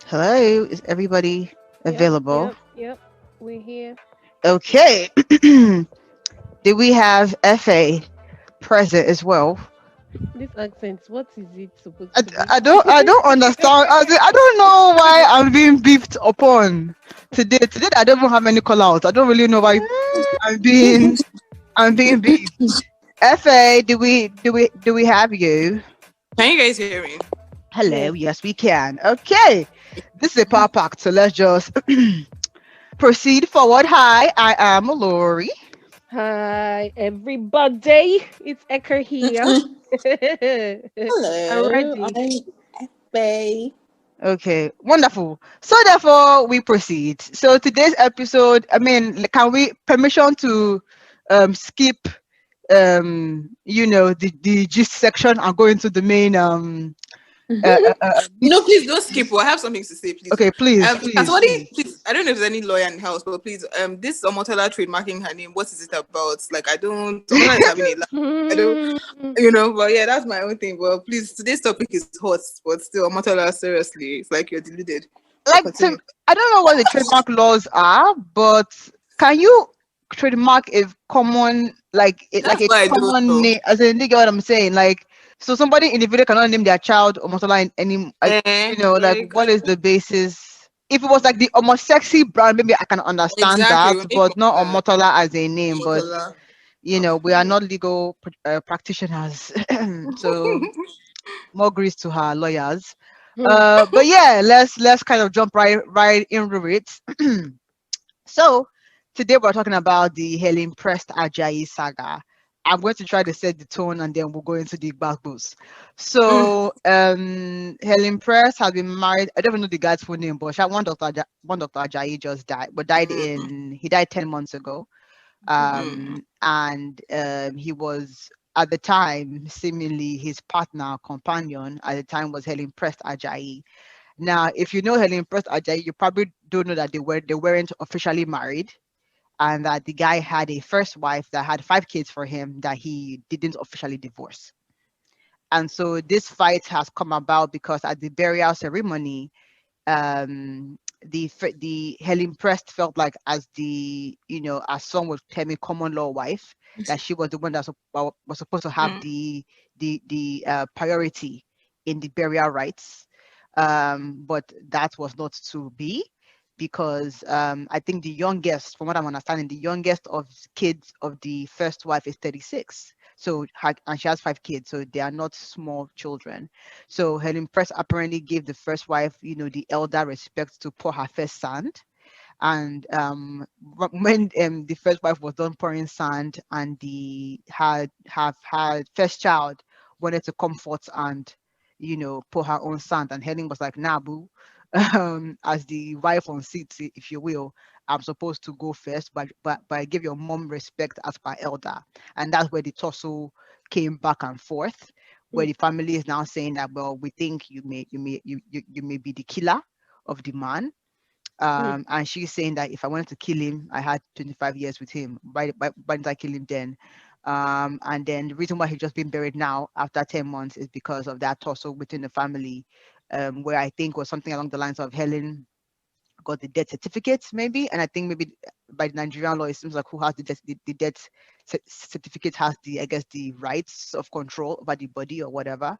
Hello, is everybody Yep, available? yep, yep. We're here. Okay. Do we have FA present as well? This accent, what is it supposed I, to be? I don't understand. I don't know why I'm being beefed upon today. Today I don't even have any call outs. I don't really know why I'm being I'm being beefed. FA, do we have you? Can you guys hear me? Hello, Yes. yes we can. Okay. This is a power pack, so let's just proceed forward. Hi, I am Lori. Hi, everybody. It's Ecker here. I'm Hello, ready. I'm Faye. Okay, wonderful. So therefore, we proceed. So today's episode, I mean, can we permission to skip the gist section and go into the main No, please don't skip. I have something to say, please. okay, please, Can please, somebody please. please? I don't know if there's any lawyer in the house, but please, this Omotola trademarking her name. What is it about? Like, I don't. Omotola is having a laugh. I don't, but yeah, that's my own thing. But please, today's topic is hot, but still, Omotola, seriously, it's like you're deluded. But Like continue. I don't know what the trademark laws are, but can you trademark a common like That's a why I don't common know. name? As in, you get what I'm saying? Like, so somebody in the video cannot name their child Omotola in any like Like, what is the basis? If it was like the Omo sexy brand, maybe I can understand exactly. that, We make but not Omotola as a name. But Omotola. we are not legal practitioners, so more grace to her lawyers. But yeah, let's kind of jump right into it. So today we're talking about the Helen Prest Ajayi saga. I'm going to try to set the tone and then we'll go into the backbooks. So Helen Prest has been married. I don't even know the guy's full name, but one Dr. Ajayi just died, but he died 10 months ago. And he was at the time seemingly his partner companion at the time was Helen Prest Ajayi. Now, if you know Helen Prest Ajayi, you probably don't know that they weren't officially married, and that the guy had a first wife that had 5 kids for him that he didn't officially divorce. And so this fight has come about because at the burial ceremony, the Helen Prest felt like as as some would tell me common law wife, that she was the one that was supposed to have the priority in the burial rites, but that was not to be, because I think the youngest, from what I'm understanding, the youngest of kids of the first wife is 36. So and she has 5 kids, so they are not small children. So Helen Press apparently gave the first wife, the elder respect to pour her first sand. And when the first wife was done pouring sand, and the had have her first child wanted to comfort and pour her own sand, and Helen was like, "Nah, boo." As the wife on seat, if you will, I'm supposed to go first, but give your mom respect as per elder. And that's where the tussle came back and forth, where the family is now saying that, well, we think you may be the killer of the man. And she's saying that if I wanted to kill him, I had 25 years with him. Why didn't I kill him then? And then the reason why he's just been buried now after 10 months is because of that tussle within the family, where I think was something along the lines of Helen got the death certificates, maybe. And I think maybe by the Nigerian law, it seems like who has the death certificate has I guess, the rights of control over the body or whatever.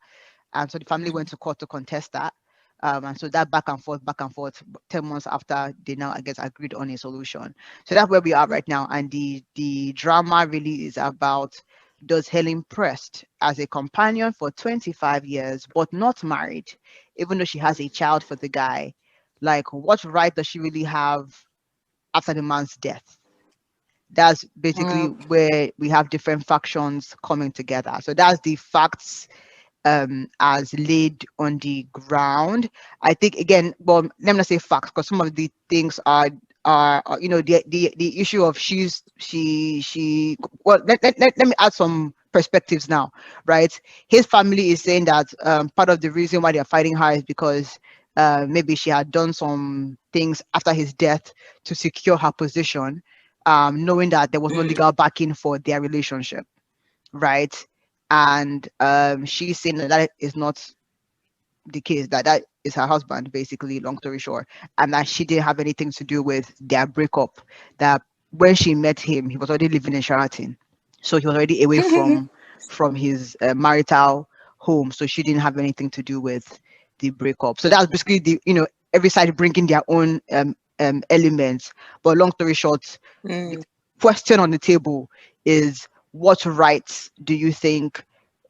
And so the family went to court to contest that. And so that back and forth, 10 months after they now, I guess, agreed on a solution. So that's where we are right now. And the drama really is about, does Helen Prest, as a companion for 25 years, but not married, even though she has a child for the guy, like, what right does she really have after the man's death? That's basically where we have different factions coming together. So that's the facts as laid on the ground. I think, again, well, let me not say facts, because some of the things are the issue of she well, let me add some perspectives now, right? His family is saying that part of the reason why they're fighting her is because maybe she had done some things after his death to secure her position, knowing that there was no legal backing for their relationship, right? And she's saying that that is not the case, that is her husband, basically, long story short, and that she didn't have anything to do with their breakup. That when she met him, he was already living in Sheraton, so he was already away from his marital home, so she didn't have anything to do with the breakup. So that's basically the, every side bringing their own elements. But long story short, the Mm. question on the table is, what rights do you think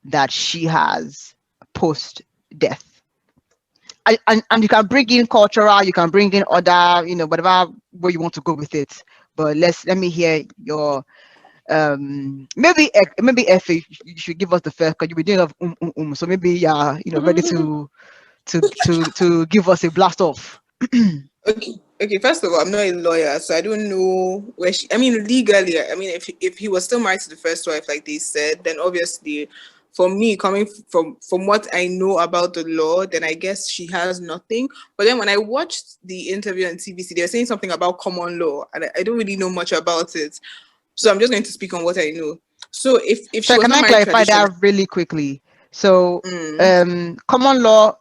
that she has post death? And you can bring in cultural, you can bring in other, whatever way you want to go with it. But let me hear your maybe Effie, you should give us the first, because you've been doing so maybe ready to give us a blast off. Okay. First of all, I'm not a lawyer, so I don't know where she. I mean, legally, I mean, if he was still married to the first wife, like they said, then obviously, for me, coming from what I know about the law, then I guess she has nothing. But then when I watched the interview on TVC, they were saying something about common law, and I don't really know much about it. So I'm just going to speak on what I know. So if she So was can not I married clarify traditionally, that really quickly? So mm, common law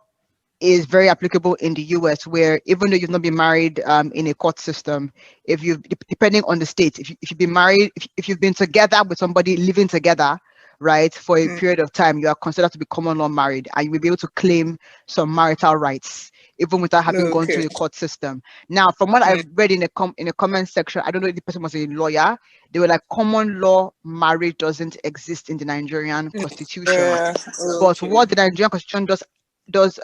is very applicable in the US, where even though you've not been married in a court system, if you, depending on the state, if you've been married, if you've been together with somebody living together, right, for a mm, period of time, you are considered to be common law married, and you will be able to claim some marital rights even without no, having gone okay, through a court system. Now, from what mm, I've read in the comment section, I don't know if the person was a lawyer. They were like, common law marriage doesn't exist in the Nigerian constitution. yeah, But okay, what the Nigerian constitution does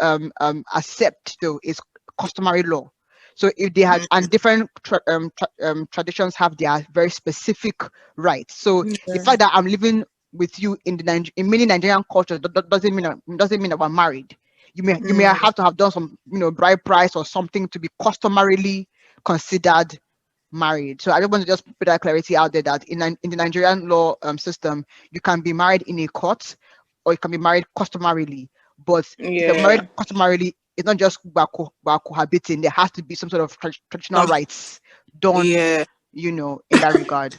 accept, though, is customary law. So if they had, and different traditions have their very specific rights. So the yeah, fact that I'm living with you in in many Nigerian cultures doesn't mean that we're married. You may mm, have to have done some, bride price or something to be customarily considered married. So I just want to just put that clarity out there, that in the Nigerian law system, you can be married in a court, or you can be married customarily. But if you're married yeah. customarily, it's not just while cohabiting. There has to be some sort of traditional Some, rights done, yeah. in that regard.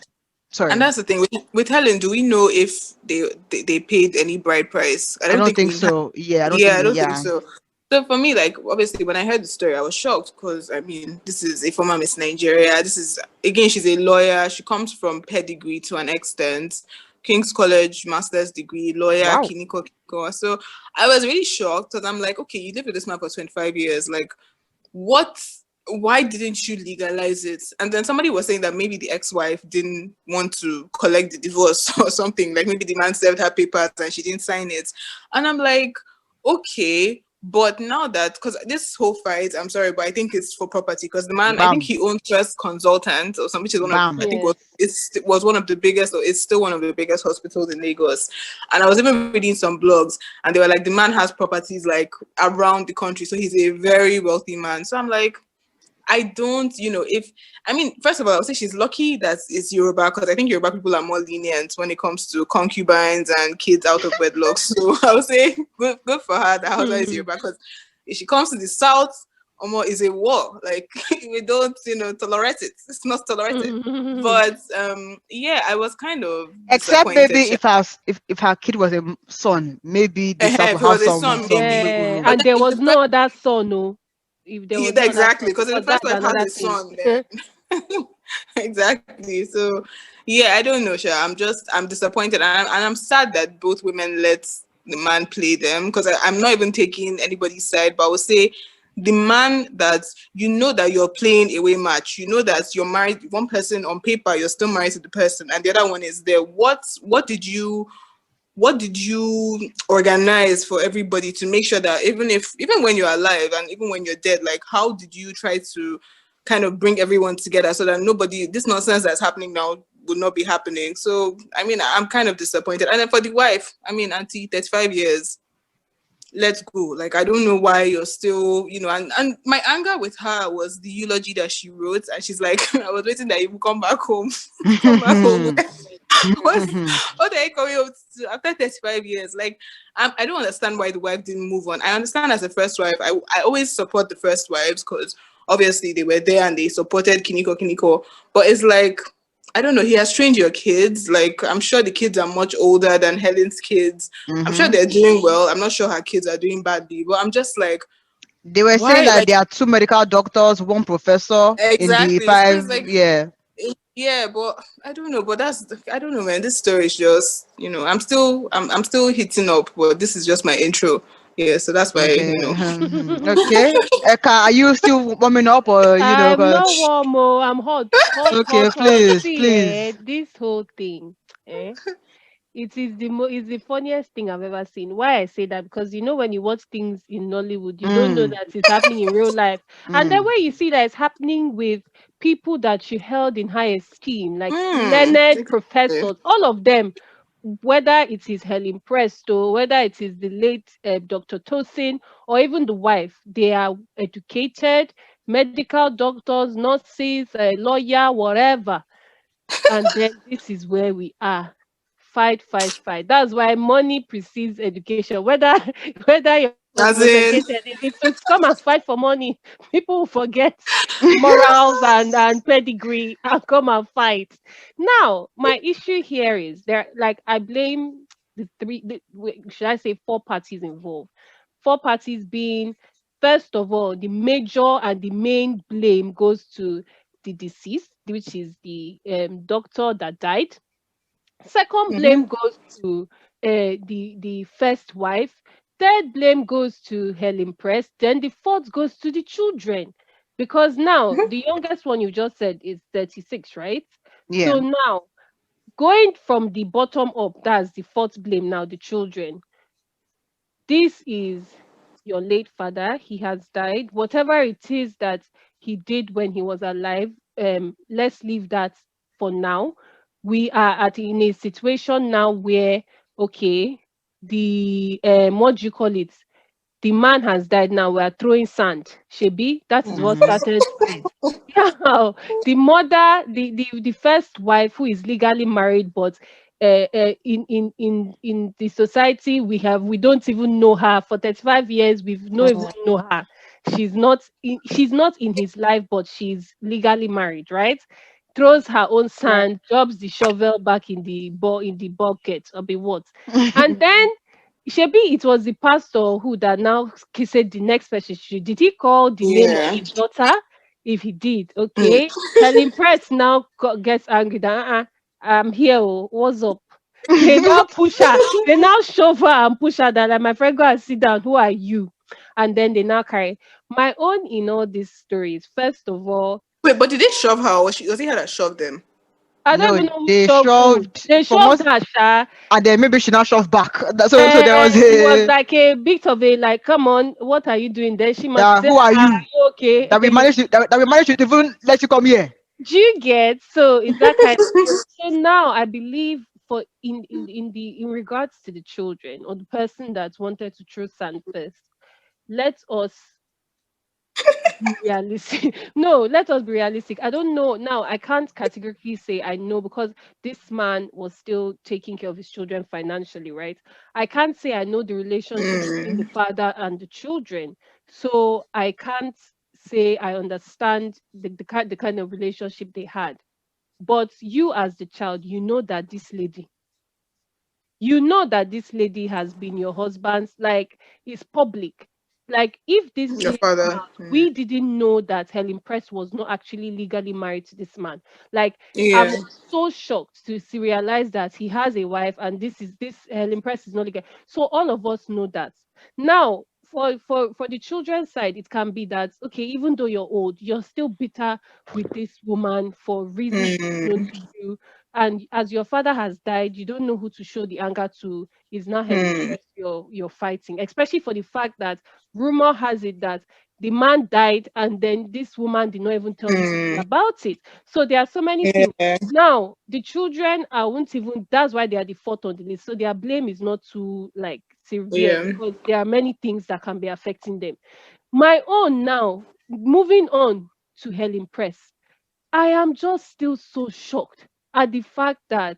And Sorry, that's the thing with Helen. Do we know if they paid any bride price? I I don't don't think think we have. so. Yeah, I don't Yeah, think. I don't think Yeah, so. So for me, like obviously, when I heard the story, I was shocked because I mean, this is a former Miss Nigeria. This is again, she's a lawyer. She comes from pedigree to an extent. King's College, master's degree, lawyer, wow. Kiniko. So I was really shocked because I'm like, okay, you lived with this man for 25 years. Like, what, why didn't you legalize it? And then somebody was saying that maybe the ex-wife didn't want to collect the divorce or something, like maybe the man served her papers and she didn't sign it. And I'm like, okay, but now that, because this whole fight, I'm sorry, but I think it's for property, because the man, I think Bam, he owns Prest Consultant or something, which is one of, I bam. think Yes. was one of the biggest, or it's still one of the biggest hospitals in Lagos. And I was even reading some blogs, and they were like, the man has properties like around the country, so he's a very wealthy man. So I'm like, I don't, if, I mean, first of all, I would say she's lucky that it's Yoruba, because I think Yoruba people are more lenient when it comes to concubines and kids out of wedlock. So I would say good for her that her husband is Yoruba, because if she comes to the South, Omo, is a war. Like, we don't, tolerate it. It's not tolerated. But yeah, I was kind of Except maybe disappointed. if her kid was a son, maybe the South will If it have was a some son, some maybe. wiggle Yeah, room. But and then there if was the first, no other son, no. If there was yeah, no other exactly, son, because if the because first that's wife had another a thing. son, then exactly. So yeah, I don't know, Sha. I'm disappointed, and I'm sad that both women let the man play them, because I'm not even taking anybody's side, but I would say the man that that you're playing away match, that you're married one person on paper, you're still married to the person, and the other one is there. What did you organize for everybody to make sure that even when you're alive and even when you're dead, like how did you try to kind of bring everyone together so that nobody, this nonsense that's happening now, would not be happening? So I mean, I'm kind of disappointed. And then for the wife, I mean, auntie, 35 years, let's go. Like, I don't know why you're still, and my anger with her was the eulogy that she wrote, and she's like, I was waiting that you would come back home. Come back home. What are you coming up to after 35 years? Like, I don't understand why the wife didn't move on. I understand as a first wife, I always support the first wives, because obviously they were there and they supported Kiniko. But it's like, I don't know, he has trained your kids. Like, I'm sure the kids are much older than Helen's kids. I'm sure Mm-hmm. they're doing well. I'm not sure her kids are doing badly. But I'm just like, They were saying Why? that Like there are two medical doctors, one professor in the exactly. So it's five. like Yeah. yeah, but I don't know. But I don't know, man. This story is just I'm still hitting up, but this is just my intro. Yeah, so that's why Okay. Okay. Eka, are you still warming up, or I'm Cause not warm, oh, I'm hot, hot, hot, okay, hot. please, See, please. this whole thing, eh? It's the funniest thing I've ever seen. Why I say that, because when you watch things in Nollywood, you don't know Mm, that it's happening in real life, and then mm, when you see that it's happening with people that you held in high esteem, like Hmm. learned Exactly. professors, all of them, whether it is Helen Prest or whether it is the late Dr. Tosin or even the wife, they are educated, medical doctors, nurses, lawyer, whatever. And then this is where we are. Fight, fight, fight. That's why money precedes education. Whether whether you're the most As educated, in, if it's to come and fight for money, people will forget morals and pedigree and come and fight. Now, my issue here is there, like, I blame should I say, four parties involved. Four parties being, first of all, the major and the main blame goes to the deceased, which is the doctor that died. Second mm-hmm. blame goes to the first wife. Third blame goes to Helen Press. Then the fourth goes to the children, because now the youngest one you just said is 36, right? yeah. So now, going from the bottom up, that's the fourth blame. Now the children. This is your late father. He has died. Whatever it is that he did when he was alive, let's leave that for now. We are in a situation now where, okay, the what do you call it? The man has died now. We are throwing sand. Shebi, that is what Mm, started it. Yeah, the mother, the first wife who is legally married, but in the society we don't even know her for 35 years. We've not even know her. She's not in his life, but she's legally married, right? Throws her own Right. sand, drops the shovel back in the bucket or be what, and then Shebi, it was the pastor who that now said the next person should. Did he call the name of Yeah. his daughter? If he did, Mm. okay. Helen Press now gets angry that I'm here. Oh, what's up? They now push her. They now shove her and push her down. Like, my friend, go and sit down. Who are you? And then they now carry. My own in all these stories. First of all, Wait, but did they shove her, or was he had to shove them? I don't no, even know who they shoved who. shoved They from shoved us, her, Sha. and then maybe she now shoved back. So there was It was a like a bit of a, like, come on, what are you doing? Then she must that say, who are are you you okay? that we managed to that we managed to even let you come here. Do you get? So it's that kind of thing. So now I believe, for in regards to the children or the person that wanted to choose sand first, let us be realistic. No, let us be realistic. I don't know. Now, I can't categorically say I know, because this man was still taking care of his children financially, right? I can't say I know the relationship between the Mm. father and the children. So I can't say I understand the kind of relationship they had. But you, as the child, you know that this lady has been your husband's, like, it's public. Like, if this Your didn't come father. out, Mm. we didn't know that Helen Press was not actually legally married to this man. Like, I Yeah. was so shocked to see, realize that he has a wife, and this Helen Press is not legal. So all of us know that. Now, for the children's side, it can be that, okay, even though you're old, you're still bitter with this woman for reasons unknown Mm. to you, and as your father has died, you don't know who to show the anger to. Is now Helen Mm. Press you're fighting, especially for the fact that rumor has it that the man died, and then this woman did not even tell the people Mm. about it. So there are so many things. Yeah. Now the children, I won't even, that's why they are the fourth on the list. So their blame is not too, like, severe, Yeah. because there are many things that can be affecting them. My own now, moving on to Helen Press, I am just still so shocked at the fact that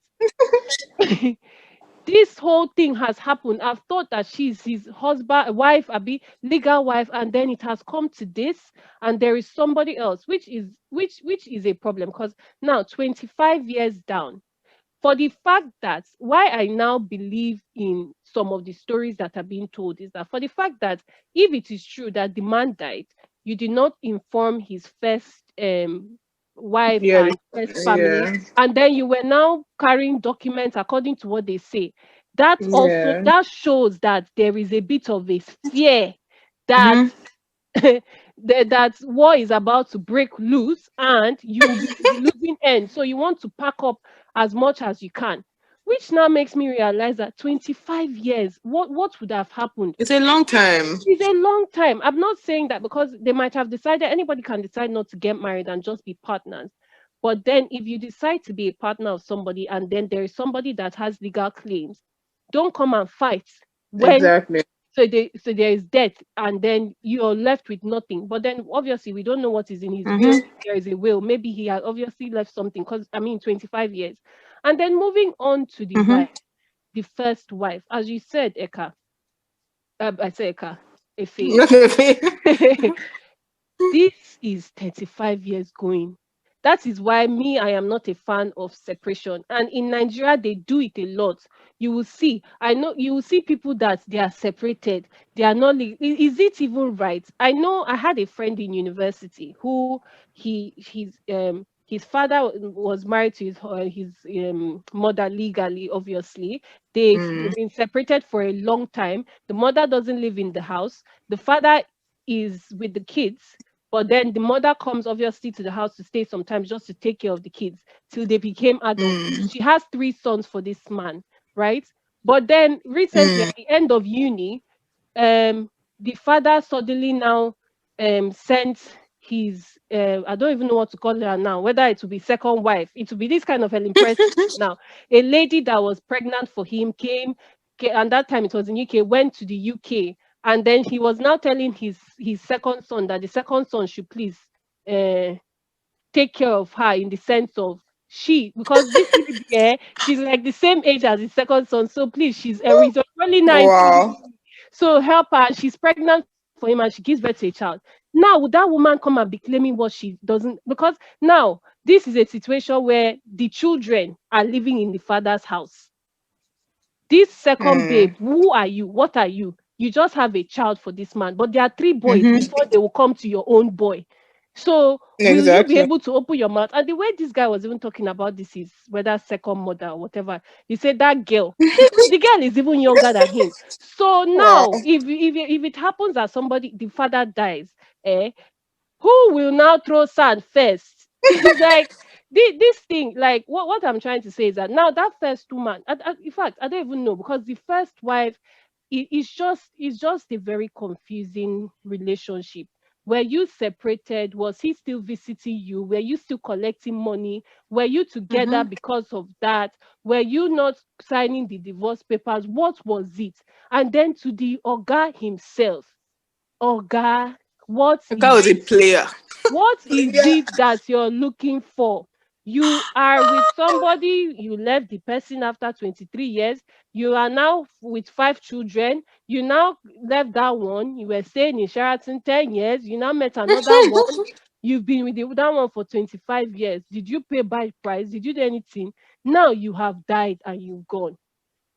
this whole thing has happened. I've thought that she's his husband, wife, Abi, legal wife, and then it has come to this, and there is somebody else, which is a problem, because now 25 years down. for the fact that why I now believe in some of the stories that are being told is that for the fact that if it is true that the man died, you did not inform his first wife Yeah. and first family, Yeah. and then you were now carrying documents according to what they say. That also Yeah. that shows that there is a bit of a fear that Mm-hmm. that war is about to break loose and you will be in the losing end. So you want to pack up as much as you can, which now makes me realize that 25 years, what would have happened? It's a long time. It's a long time. I'm not saying that because they might have decided, anybody can decide not to get married and just be partners. But then if you decide to be a partner of somebody and then there is somebody that has legal claims, don't come and fight when Exactly. so there is death and then you're left with nothing. But then obviously we don't know what is in his will. Mm-hmm. If there is a will, maybe he has obviously left something because I mean 25 years. And then moving on to the Mm-hmm. wife, the first wife, as you said, Eka, I say Eka, Efe. Okay. This is 35 years going. That is why me, I am not a fan of separation. And in Nigeria, they do it a lot. You will see, I know you will see people that they are separated. They are not, is it even right? I know I had a friend in university who his father was married to his mother legally, obviously. They've Mm. been separated for a long time. The mother doesn't live in the house. The father is with the kids, but then the mother comes obviously to the house to stay sometimes just to take care of the kids till they became adults. Mm. She has three sons for this man, right? But then recently Mm. at the end of uni, um the father suddenly now sent his I don't even know what to call her now, whether it will be second wife, it will be this kind of Helen Prest now. A lady that was pregnant for him came, and that time it was in UK, went to the UK, and then he was now telling his second son that the second son should please uh, take care of her in the sense of she, because this lady she's like the same age as the second son, so please, he's only 19, Wow. so help her. She's pregnant for him and she gives birth to a child. Now would that woman come and be claiming what she doesn't? Because now this is a situation where the children are living in the father's house. This second Mm. babe, who are you? What are you? You just have a child for this man, but there are three boys Mm-hmm. before they will come to your own boy. So will you be Exactly. able to open your mouth? And the way this guy was even talking about this is whether second mother or whatever. He said that girl, the girl is even younger than him. So Wow. now, if it happens that somebody, the father dies, who will now throw sand first? It's like this thing, like what I'm trying to say is that now that first woman, in fact, I don't even know because the first wife, it's just a very confusing relationship. Were you separated? Was he still visiting you? Were you still collecting money? Were you together Mm-hmm. because of that? Were you not signing the divorce papers? What was it? And then to the Oga himself, Oga, what That is was a player. what is Player. it that you're looking for? You are with somebody, you left the person after 23 years. You are now with five children. You now left that one. You were staying in Sheraton 10 years. You now met another one. You've been with that one for 25 years. Did you pay by price? Did you do anything? Now you have died and you've gone.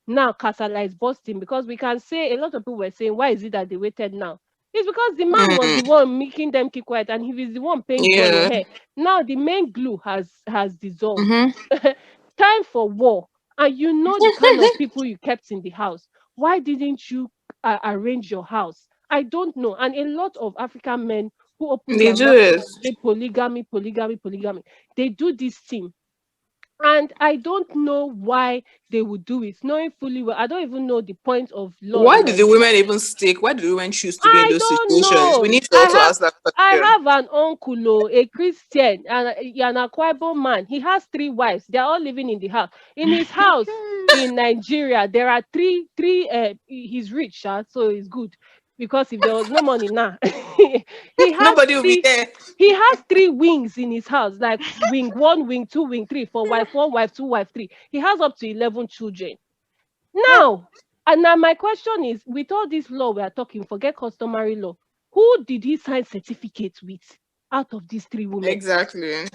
Now Kasala is busting because we can say a lot of people were saying, why is it that they waited now? It's because the man was the Mm. one making them keep quiet and he is the one paying the money. Yeah. Hey, now the main glue has dissolved. Mm-hmm. Time for war. And you know the kind of people you kept in the house. Why didn't you arrange your house? I don't know. And a lot of African men who open They their do mouth it. and say polygamy, polygamy, polygamy, they do this thing, and I don't know why they would do it, knowing fully well. I don't even know the point of law Why in did the Nigeria. women even stick? Why did the women choose to be in I those don't situations? We know. need to also ask that I question. have an uncle, oh, a Christian, and an Akwa Ibom man. He has three wives. They are all living in the house. In his house in Nigeria, there are three. He's rich, so it's good because if there was no money now, he has Nobody will be three. there. He has three wings in his house, like wing one, wing two, wing three, for wife one, wife two, wife three. He has up to 11 children. Now, and now my question is, with all this law we are talking, forget customary law, who did he sign certificates with out of these three women? Exactly.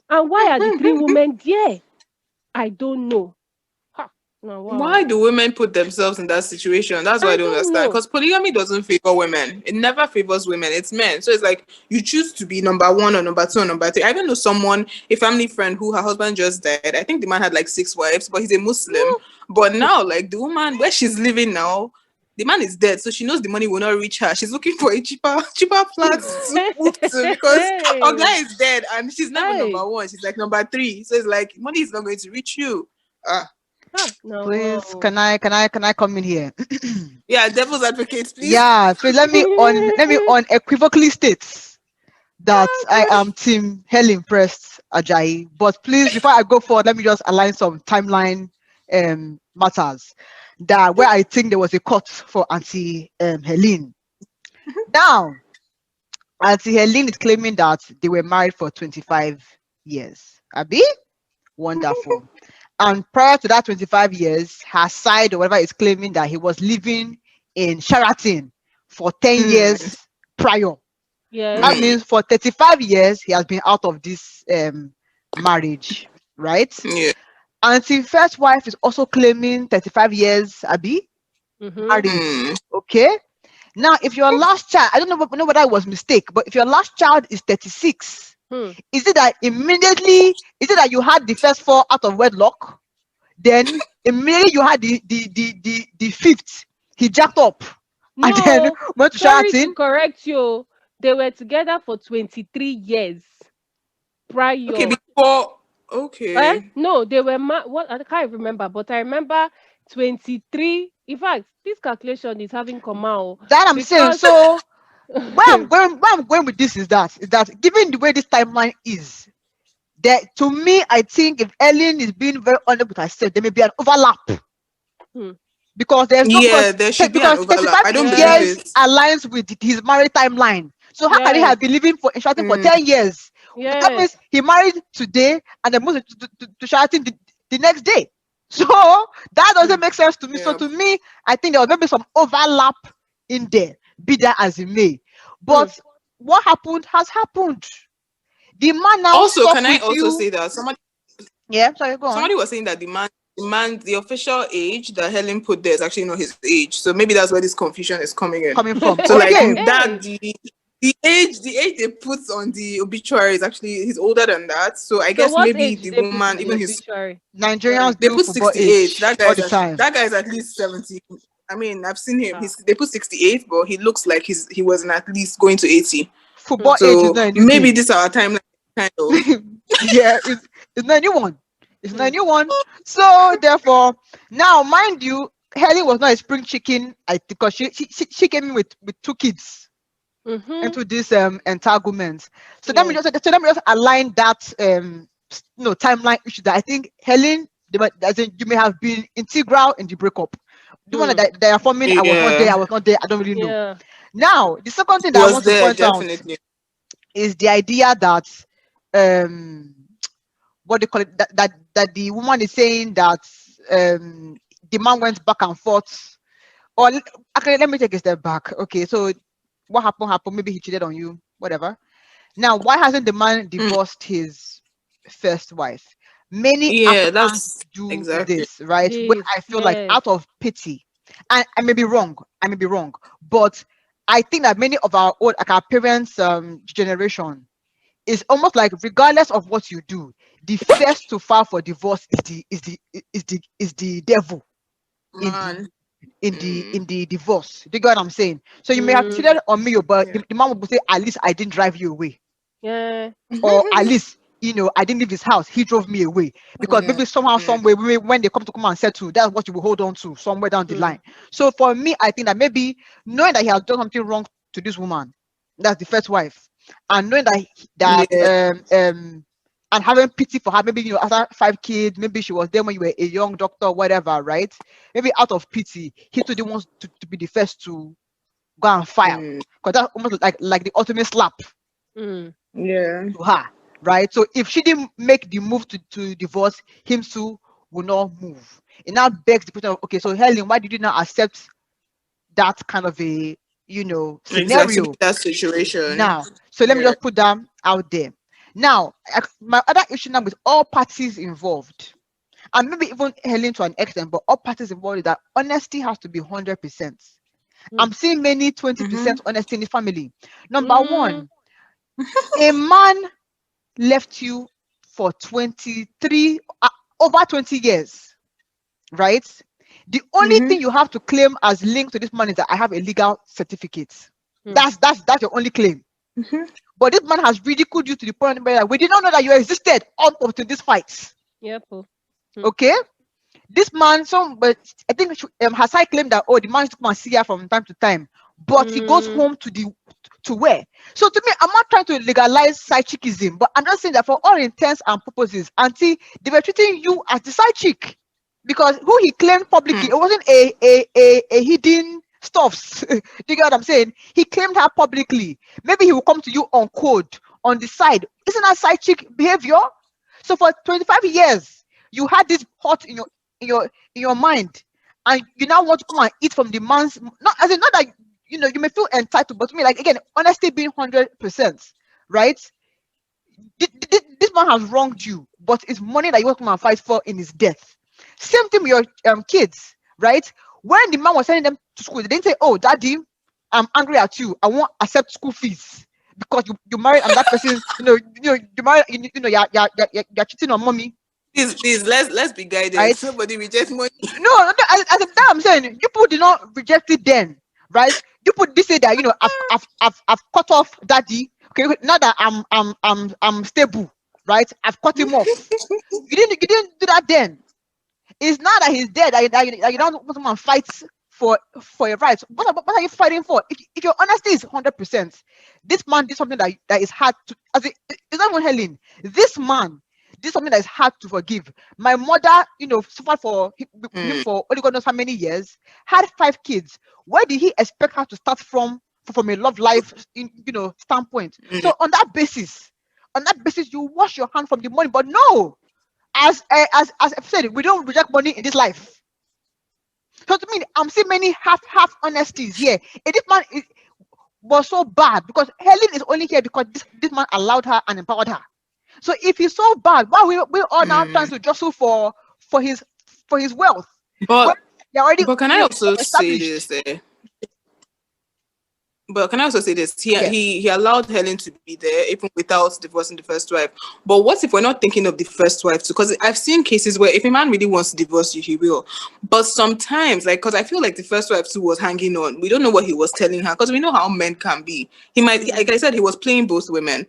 And why are the three women there? I don't know. No, Why wow. do women put themselves in that situation? That's what I I don't don't understand. know. Because polygamy doesn't favor women. It never favors women. It's men. So it's like you choose to be number one or number two or number three. I even know someone, a family friend who her husband just died. I think the man had like 6 wives, but he's a Muslim. But now, like the woman where she's living now, the man is dead, so she knows the money will not reach her. She's looking for a cheaper flat to move to because her guy Hey, is dead and she's never number hey. one. She's like number three. So it's like money is not going to reach you. Ah. No, Please, wow. can I come in here? Yeah, devil's advocate, please. Yeah, please let me unequivocally state that I Okay. am Team Helen Prest Ajayi. But please, before I go forward, let me just align some timeline matters that where I think there was a cut for Auntie Helen. Now, Auntie Helen is claiming that they were married for 25 years. Abi? Wonderful. And prior to that 25 years, her side or whatever is claiming that he was living in Sheraton for 10 Mm, years prior. Yes. That mm, means for 35 years, he has been out of this marriage, right? yeah. And his first wife is also claiming 35 years, Abi, Mm-hmm. marriage. Mm, Okay. Now, if your last child, I don't know whether it was mistake, but if your last child is 36, Hmm. is it that you had the first four out of wedlock? Then immediately you had the fifth, he jacked up and then No, went to sorry to Sheraton. correct you. They were together for 23 years okay, prior. before. Okay. No, they were what I can't remember, but I remember 23. In fact, this calculation is having come out That I'm saying. because So where I'm going with this is that given the way this timeline is, that to me, I think if Ellen is being very honest with herself, there may be an overlap Hmm, because there's no Yeah, there should be an because overlap. 35 I don't believe yes, years it. aligns with his marriage timeline. So how can he yes, have been living for in Sheraton for Mm, 10 years? That yes. means he married today and then moved to Sheraton the next day. So that Hmm, doesn't make sense to me. So yeah. to me, I think there was maybe some overlap in there, be that as it may. hmm. But what happened has happened. The man now Also, stuck can I with also you. say that Yeah, sorry, go on. somebody was saying that the official age that Helen put there is actually not his age. So maybe that's where this confusion is coming in. Coming from. So like Okay. that the age they put on the obituary is actually he's older than that. So I So guess what maybe age the did they put woman in the even his obituary? Nigerians Sorry. they do put football 68. age all the time. That guy's at least 70. I mean, I've seen him. Ah. They put 68, but he looks like he wasn't at least going to 80. Hmm. Football age is So not a new maybe thing. this our timeline kind of. Yeah, it's not a new one. It's not a Hmm. new one. So therefore, now mind you, Helen was not a spring chicken. I because she came in with two kids Mm-hmm. into this entanglement. So Yes. let me just align that timeline issue that I think Helen, as in, you may have been integral in the breakup. The one Hmm. that they are forming, I was not there. I Yeah, was not there. I don't really know. Yeah. Now, the second thing he that I was want to there point out definitely. is the idea that um what they call it that the woman is saying that the man went back and forth. Or okay, let me take a step back. Okay, so what happened? Maybe he cheated on you, whatever. Now, why hasn't the man Mm, divorced his first wife? Many yeah, Africans that's do exactly. this, right? Where This. I feel like Yes. out of pity, and I may be wrong. I may be wrong, but I think that many of our old, like our parents' generation, is almost like regardless of what you do, the first to file for divorce is the devil in the Man. in the divorce. Do you get what I'm saying? So you may have Mm. cheated on me, but Yeah. the man will say, at least I didn't drive you away, Yeah. or at least I didn't leave his house, he drove me away. Because Yeah. maybe somehow, Yeah. some way, when they come and settle, that's what you will hold on to somewhere down the Hmm. line. So for me, I think that maybe knowing that he has done something wrong to this woman, that's the first wife, and knowing that Yeah. and having pity for her, maybe after 5 kids, maybe she was there when you were a young doctor, whatever, right? Maybe out of pity, he too didn't want to be the first to go and file, Mm, because that's almost like the ultimate slap Hmm. yeah. to her, right? So if she didn't make the move to divorce, him too will not move. It now begs the question of, okay, so Helen, why did you not accept that kind of a Exactly. To be scenario that situation. now? So let me Yeah. just put that out there. Now, my other issue now with all parties involved, and maybe even Helen to an extent, but all parties involved, that honesty has to be 100%. I'm seeing many 20% honesty in the family. Number one, a man left you for 23, over 20 years, right? The only thing you have to claim as linked to this man is that I have a legal certificate. That's your only claim. But this man has ridiculed you to the point where we did not know that you existed up to this fight. Yep. Okay? This man, but I think Hasai claimed that the man used to come and see her from time to time, but he goes home to where? So to me, I'm not trying to legalize side chickism, but I'm just saying that for all intents and purposes, auntie, they were treating you as the side chick, because who he claimed publicly, it wasn't a hidden stuffs. Do you get what I'm saying? He claimed her publicly. Maybe he will come to you on code on the side. Isn't that side chick behavior? So for 25 years, you had this pot in your mind, and you now want to come and eat from the man's, not that you may feel entitled, but to me, like, again, honesty being 100%, right? This man has wronged you, but it's money that you want to come and fight for in his death. Same thing with your kids, right? When the man was sending them to school, they didn't say, "Oh, daddy, I'm angry at you. I won't accept school fees because you married another person. You married, you're cheating on mommy." Please, let's be guided. Right? Somebody reject money. No, as of that, I'm saying you people did not reject it then, right? You put this say that I've cut off daddy. Okay, now that I'm stable, right? I've cut him off. You didn't do that then. It's not that he's dead that you don't want to fight for your rights. What are you fighting for? If your honesty is 100%, this man did something that is hard to. It's not even Helen. This man did something that is hard to forgive. My mother, suffered for him for only God knows how many years. Had 5 kids. Where did he expect her to start from a love life, standpoint? So on that basis, you wash your hand from the money. But no. As I've said, we don't reject money in this life. So to me, I'm seeing many half honesties here. And this man was so bad because Helen is only here because this man allowed her and empowered her. So if he's so bad, why we all now trying to jostle for his wealth? But already can I also say this? But can I also say this? He allowed Helen to be there even without divorcing the first wife. But what if we're not thinking of the first wife too? Because I've seen cases where if a man really wants to divorce you, he will. But sometimes, because I feel like the first wife too was hanging on. We don't know what he was telling her because we know how men can be. He might, like I said, he was playing both women.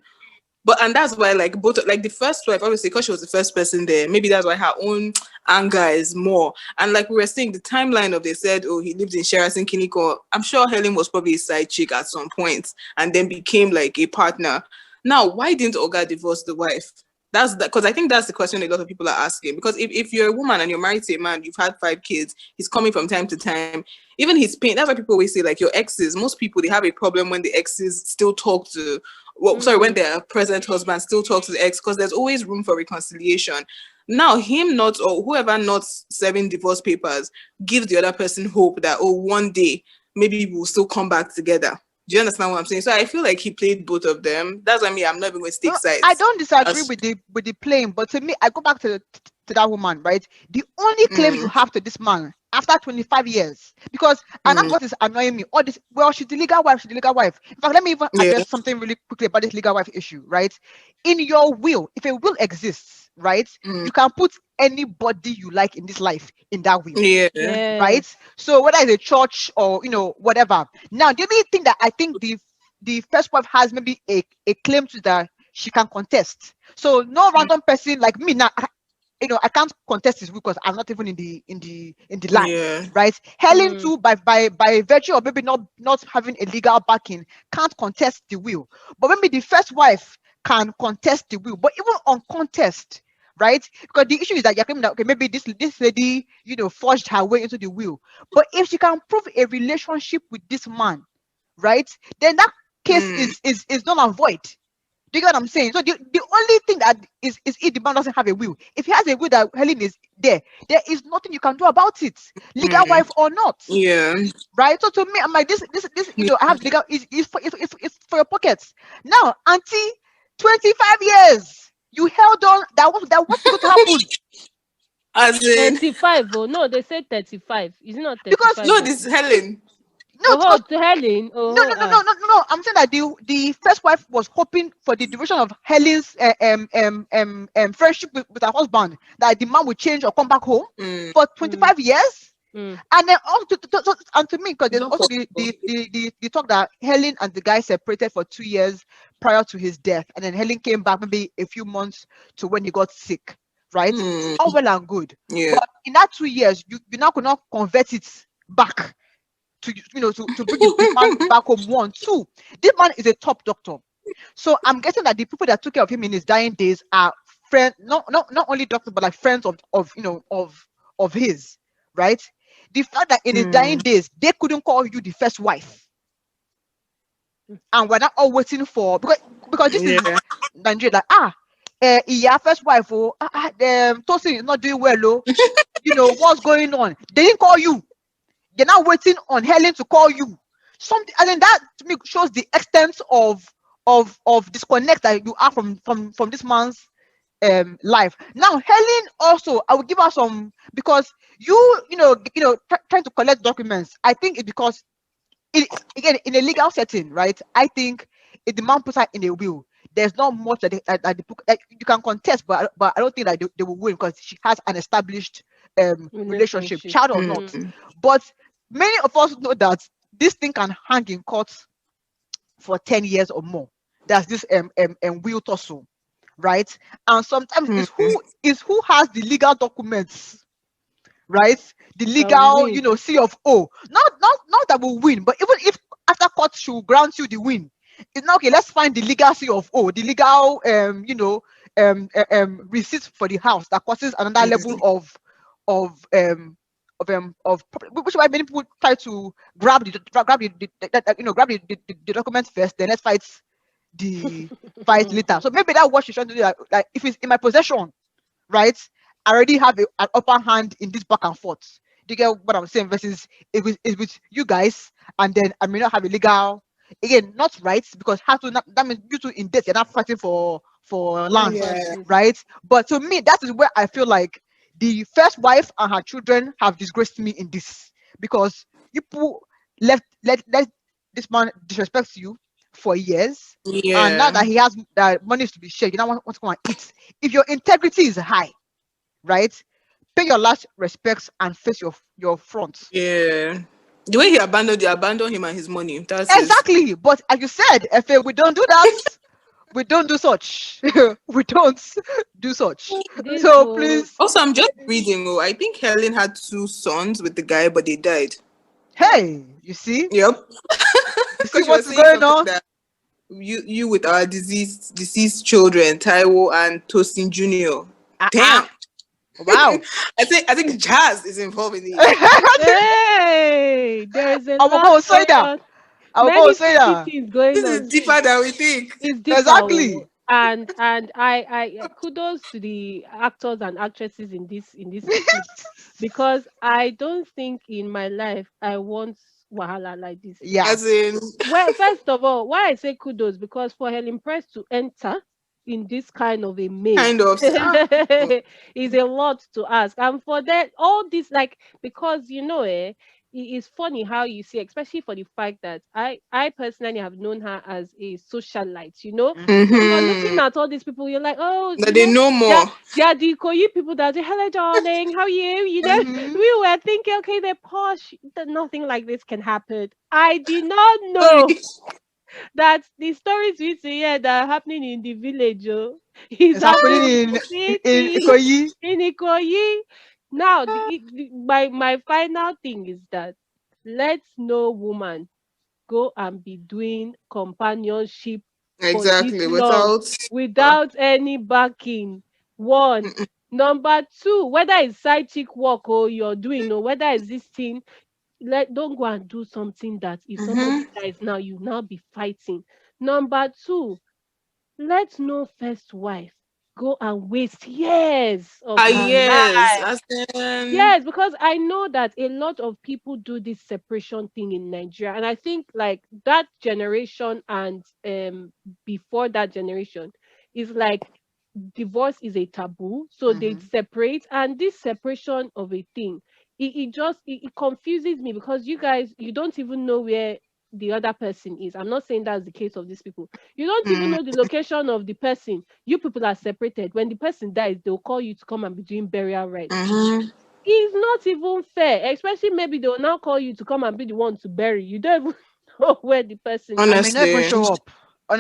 And that's why, both, the first wife, obviously, because she was the first person there, maybe that's why her own anger is more. And like we were saying, the timeline of they said, oh, he lived in Sheraton Kiniko. I'm sure Helen was probably a side chick at some point and then became a partner. Now, why didn't Oga divorce the wife? That's because I think that's the question a lot of people are asking. Because if you're a woman and you're married to a man, you've had 5 kids, he's coming from time to time. Even his pain, that's why people always say, your exes, most people, they have a problem when the exes still talk to when their present husband still talks to the ex, because there's always room for reconciliation. Now, him not, or whoever not serving divorce papers gives the other person hope that, one day, maybe we'll still come back together. Do you understand what I'm saying? So I feel like he played both of them. That's what I mean. I'm not even going to take sides. I don't disagree with the playing, but to me, I go back to that woman, right? The only claim you have to this man after 25 years, because and that's what is annoying me. All this, she's the legal wife. In fact, let me even address something really quickly about this legal wife issue, right? In your will, if a will exists, right, you can put anybody you like in this life in that will, right? So whether it's a church or whatever. Now, do you think that I think the first wife has maybe a claim to that she can contest? So no random person like me now. I can't contest this because I'm not even in the line, right? Helen too, by virtue of maybe not having a legal backing, can't contest the will. But maybe the first wife can contest the will. But even on contest, right? Because the issue is that you're claiming that maybe this lady, forged her way into the will. But if she can prove a relationship with this man, right, then that case is null and void. Do you get what I'm saying? So the only thing that is if the man doesn't have a will. If he has a will that Helen is there is nothing you can do about it, legal wife or not. Yeah. Right. So to me, I'm like this. I have legal. It's for your pockets. Now, auntie, 25 years you held on. What's going to happen? As in, 25. Oh no, they said 35. Is it not Because 35 no, or this 50? Helen. no, Oh, because to Helen. no, Oh, no, no, no, no, no, no. I'm saying that the first wife was hoping for the duration of Helen's friendship with her husband, that the man would change or come back home Mm, for mm, 25 years. mm. And then also and to me, because it's there's not also the, possible. the the the the talk that Helen and the guy separated for 2 years prior to his death, and then Helen came back maybe a few months to when he got sick, right? Mm, All well and good, yeah. but in that 2 years, you now could not convert it back to to bring the man back home. One, two, this man is a top doctor, so I'm guessing that the people that took care of him in his dying days are friends, not only doctors, but like friends of his, right? The fact that in his dying Mm, days they couldn't call you the first wife, and we're not all waiting for, because this is yeah. Nigeria, like yeah, first wife, oh, Tosin is not doing well, oh, what's going on? They didn't call you. You're now waiting on Helen to call you. Something, and then that to me shows the extent of disconnect that you are from this man's life. Now Helen also, I will give her some, because trying to collect documents. I think it's because again, in a legal setting, right? I think if the man puts her in a will, there's not much that the book, that you can contest, but I don't think that they will win, because she has an established relationship, Relationship. child or not. Mm. Mm, But many of us know that this thing can hang in court for 10 years or more. That's this will tussle, right? And sometimes mm, who has the legal documents, right? The That will legal, win. C of O. Not that will win, but even if after court she will grant you the win, it's now okay. Let's find the legal C of O, the legal receipt for the house that causes another level mm. which is why many people try to grab the document first, then let's the fight later. So maybe that's what she's trying to do. Like if it's in my possession, right? I already have an upper hand in this back and forth. Do you get what I'm saying? Versus if it's with you guys, and then I may not have a legal, again, not rights, because how to that means you two in debt, you're not fighting for land, Yeah. Properties. right? But to me, that is where I feel like the first wife and her children have disgraced me in this, because people let this man disrespect you for years, and now Yeah. that he has that money is to be shared, you now want to come and eat. If your integrity is high, right, pay your last respects and face your front. Yeah. The way he abandoned you, abandon him and his money. That's his. Exactly. But as you said, Efe, we don't do that. We don't do such. We don't do such. This So whole please, Also, I'm just reading. Oh, I think Helen had two sons with the guy, but they died. hey, you see, Yep. you see Because she what was is saying going something on. that you with our deceased children, Taiwo and Tosin Jr. Ah, Damn. ah, wow. I think Jazz is involved in it. hey, there is a I will lot go say going that. on. I will go Many say fishy that. things going This on. is See, deeper than we think. it's deeper. Oh. Exactly. And I kudos to the actors and actresses in this clip, because I don't think in my life I want wahala like this. Yeah. As in, Well, first of all, why I say kudos, because for Helen Prest to enter in this kind of a maze kind of. is a lot to ask. And for that, all this, like, because it is funny how you see, especially for the fact that I personally have known her as a socialite, So Mm-hmm. you're looking Mm-hmm. at all these people, you're like, oh, That they know they're, more. they're the Ikoyi people that say, hello, darling, how are you? Mm-hmm. We were thinking, okay, they're posh, that nothing like this can happen. I did not Sorry. know that the stories we see here that are happening in the village is It's happening happening in in the city, Ikoyi. in Ikoyi. Now, my final thing is that let no woman go and be doing companionship for this Exactly. long Without. without any backing. One. Mm-mm. Number two, whether it's side chick work or you're doing, or whether it's this thing, don't go and do something that if somebody Mm-hmm. dies now, you now be fighting. Number two, let no first wife go and waste years of Ah, her yes. life. As in, Yes, because I know that a lot of people do this separation thing in Nigeria, and I think like that generation and before that generation is like divorce is a taboo, so they Mhm. separate, and this separation of a thing, it confuses me, because you guys, you don't even know where the other person is. I'm not saying that's the case of these people. You don't even Mm, know the location of the person. You people are separated. When the person dies, they'll call you to come and be doing burial rites. mhm. It's not even fair, especially maybe they will now call you to come and be the one to bury. You don't even know where the person I is. may not even Honestly, show up.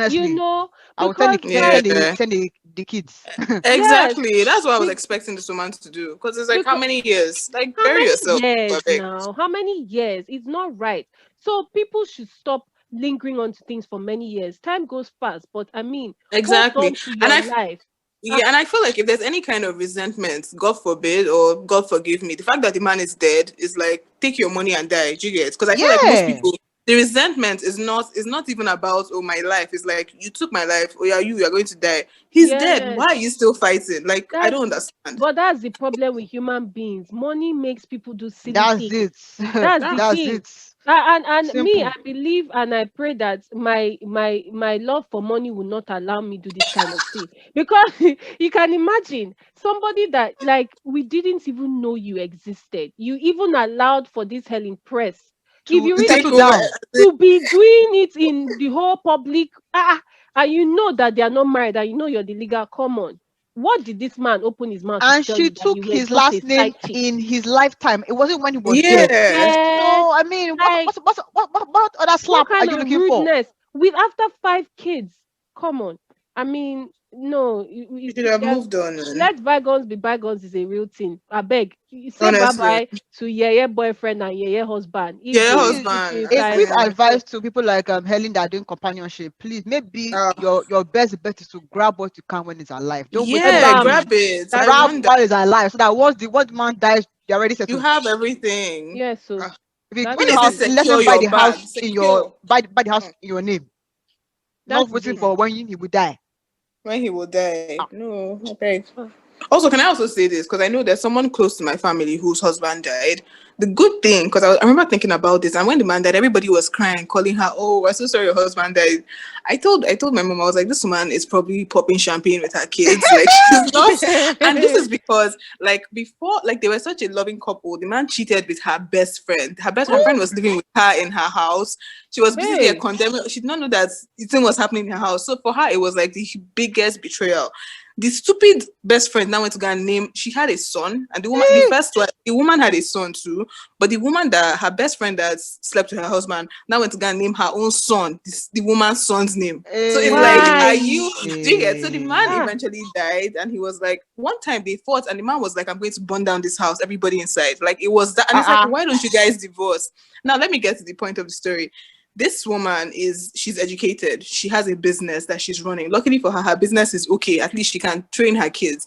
You Honestly, know, I will tell because yeah. like, the kids. yes, Exactly. That's what I was be- expecting this woman to do. Because it's like, how because many years? Like, how bury many yourself, I years beg. now? How many years? It's not right. So people should stop lingering on to things for many years. Time goes fast, but I mean, hold Exactly. on to And your life. yeah, Ah, and I feel like if there's any kind of resentment, God forbid, or God forgive me, the fact that the man is dead is like, take your money and die. Do you get? Because I feel like most Yeah, people, the resentment is not even about, oh, my life. It's like, you took my life. Oh yeah, you are going to die. He's dead. yes, Why are you still fighting? Like, I that's don't understand. but that's the problem with human beings. Money makes people do silly that's things. it. That's the That's That's thing. it. And me, I Simple. believe and I pray that my love for money will not allow me do this kind of thing, because you can imagine somebody that, like, we didn't even know you existed. You even allowed for this Helen Press, if To you to really take settle over. know, down. to be doing it in the whole public, and you know that they are not married, and you know you're the legal. Come on, what did this man open his mouth to And tell she you, that you took were his just a last name side chick? in his lifetime. It wasn't when he was dead. Yeah. Yes, So I mean, like, what other what slap are kind you of looking for? rudeness with after 5 kids? Come on. I mean, no, You should have there's, moved on, man. let bygones be bygones is a real thing. I beg. You say bye Honestly. bye to your boyfriend and your husband. If Yeah, your they Please, if husband. it's a like, quick Uh-huh. advice to people like Helen that are doing companionship. Please, maybe Uh, your best bet is to grab what you can when it's alive. Don't wait till yeah, when bam, he grab it. I that's grab it. wonder. while he's alive, so that once the man dies, they're already You settled. have everything. Yes, so Ah, If you that's when build a they the say house, thing. let secure him buy your the bag, house in your secure. buy the house Hmm. in your name. That Not is waiting it. Hmm. for when he will die. When he will die. Ah, No, I beg. Ah, Also, can I also say this? Because I know there's someone close to my family whose husband died. The good thing, because I remember thinking about this, and when the man died, everybody was crying, calling her, "Oh, we're so sorry your husband died." I told my mom, I was like, "This woman is probably popping champagne with her kids, like she's not." And this is because, like, before, like, they were such a loving couple. The man cheated with her best friend. Her friend was living with her in her house. She was busy there Hey, condemning. She did not know that the thing was happening in her house. So for her, it was like the biggest betrayal. The stupid best friend now went to go and name. She had a son, and the eh, first one, the woman had a son too. But the woman that her best friend that slept with her husband now went to go and name her own son, the woman's son's name. So it's like, are why? you? Do you get? So the man eh. Ah, eventually died, and he was like, one time they fought, and the man was like, "I'm going to burn down this house, everybody inside." Like it was that, and it's like, Uh-uh. why don't you guys divorce? Now let me get to the point of the story. This woman she's educated. She has a business that she's running. Luckily for her, her business is okay. At least she can train her kids.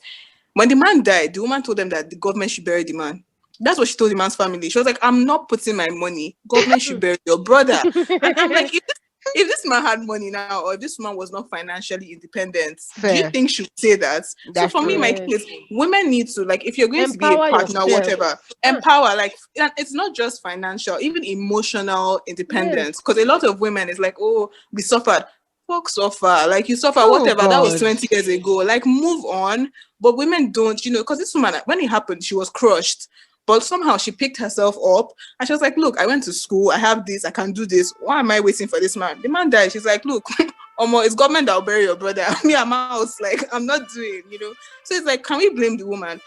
When the man died, the woman told them that the government should bury the man. That's what she told the man's family. She was like, "I'm not putting my money. Government should hmm. bury your brother." And I'm like, if this man had money now, or if this man was not financially independent, do you Fair. think she would say that? So That's for me, true. my Yes. case, women need to, like, if you're going to be a Empower partner, yourself. whatever, Ah, empower. Like, and it's not just financial, even emotional yes. independence. Because a lot of women is like, oh, we suffered. Fuck suffer. Like you suffer, Oh whatever. That was God. 20 years ago. Like move on. But women don't, because this woman, when it happened, she was crushed. But somehow she picked herself up and she was like, look, I went to school. I have this. I can do this. Why am I waiting for this man? The man died. She's like, look, it's government that'll bury your brother. Me, I'm out. Like, I'm not doing. So it's like, can we blame the woman?